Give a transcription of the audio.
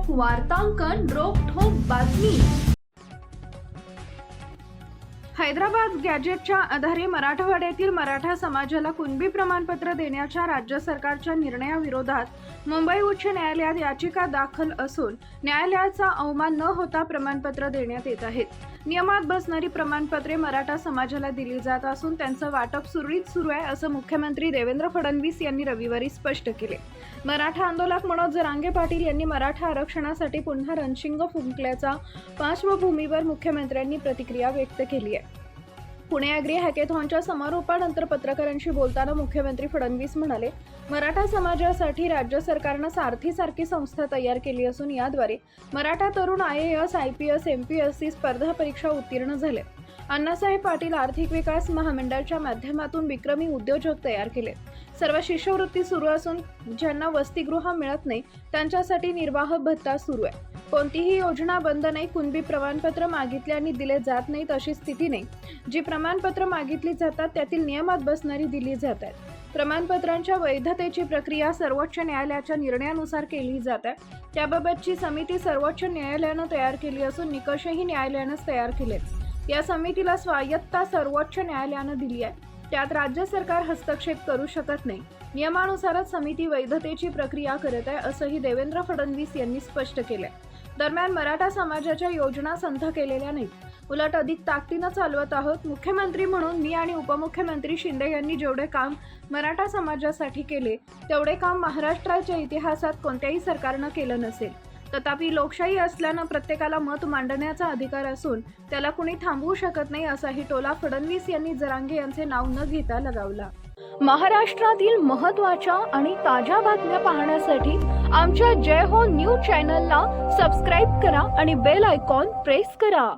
वार्तांकन रोखठोक बातमी। हैदराबाद गॅजेटच्या आधारे मराठवाड्यातील मराठा समाजाला कुणबी प्रमाणपत्र देण्याच्या राज्य सरकारच्या निर्णयाविरोधात मुंबई उच्च न्यायालयात याचिका दाखल असून न्यायालयाचा अवमान न होता प्रमाणपत्र देण्यात येत आहेत। नियमात बसणारी प्रमाणपत्रे मराठा समाजाला दिली जात असून त्यांचं वाटप सुरळीत सुरू आहे असं मुख्यमंत्री देवेंद्र फडणवीस यांनी रविवारी स्पष्ट केले। मराठा आंदोलक मनोज जरांगे पाटील यांनी मराठा आरक्षणासाठी पुन्हा रणशिंग फुंकल्याच्या पार्श्वभूमीवर मुख्यमंत्र्यांनी प्रतिक्रिया व्यक्त केली आहे। पुणे ॲग्री हॅकेथॉनच्या समारोपानंतर पत्रकारांशी बोलताना मुख्यमंत्री फडणवीस म्हणाले, मराठा समाजासाठी राज्य सरकारनं सारथी संस्था तयार केली असून याद्वारे मराठा तरुण IAS, IPS, MPSC स्पर्धा परीक्षा उत्तीर्ण झाले। अण्णासाहेब पाटील आर्थिक विकास महामंडळाच्या माध्यमातून विक्रमी उद्योजक तयार केले। सर्व शिष्यवृत्ती सुरू असून ज्यांना वसतिगृह मिळत नाही त्यांच्यासाठी निर्वाह भत्ता सुरू आहे। कोणतीही योजना बंद नाही। कुणबी प्रमाणपत्र मागितले आणि दिले जात नाहीत अशी स्थिती नाही। जी प्रमाणपत्र मागितली जातात त्यातील नियमात बसणारी दिली जातात। प्रमाणपत्रांच्या वैधतेची प्रक्रिया सर्वोच्च न्यायालयाच्या निर्णयानुसार केली जाते। त्याबाबतची समिती सर्वोच्च न्यायालयानं तयार केली असून निकषही न्यायालयानंच तयार केलेत। या समितीला स्वायत्तता सर्वोच्च न्यायालयानं दिली आहे। त्यात राज्य सरकार हस्तक्षेप करू शकत नाही। नियमानुसारच समिती वैधतेची प्रक्रिया करत आहे असंही देवेंद्र फडणवीस यांनी स्पष्ट केलंय। दरम्यान मराठा समाजाच्या योजना संथ केलेल्या नाहीत, उलट अधिक ताकदीनं चालवत आहोत। मुख्यमंत्री म्हणून मी आणि उपमुख्यमंत्री शिंदे यांनी जेवढे काम मराठा समाजासाठी केले तेवढे काम महाराष्ट्राच्या इतिहासात कोणत्याही सरकारनं केलं नसेल। तथापि लोकशाही असल्यानं प्रत्येकाला मत मांडण्याचा अधिकार असून त्याला कुणी थांबवू शकत नाही असाही टोला फडणवीस यांनी जरांगे यांचे नाव न घेता लगावला। महाराष्ट्रातील महत्त्वाच्या आणि ताज्या बातम्या पाहण्यासाठी आमच्या जय हो न्यूज चॅनलला सबस्क्राईब करा आणि बेल आयकॉन प्रेस करा।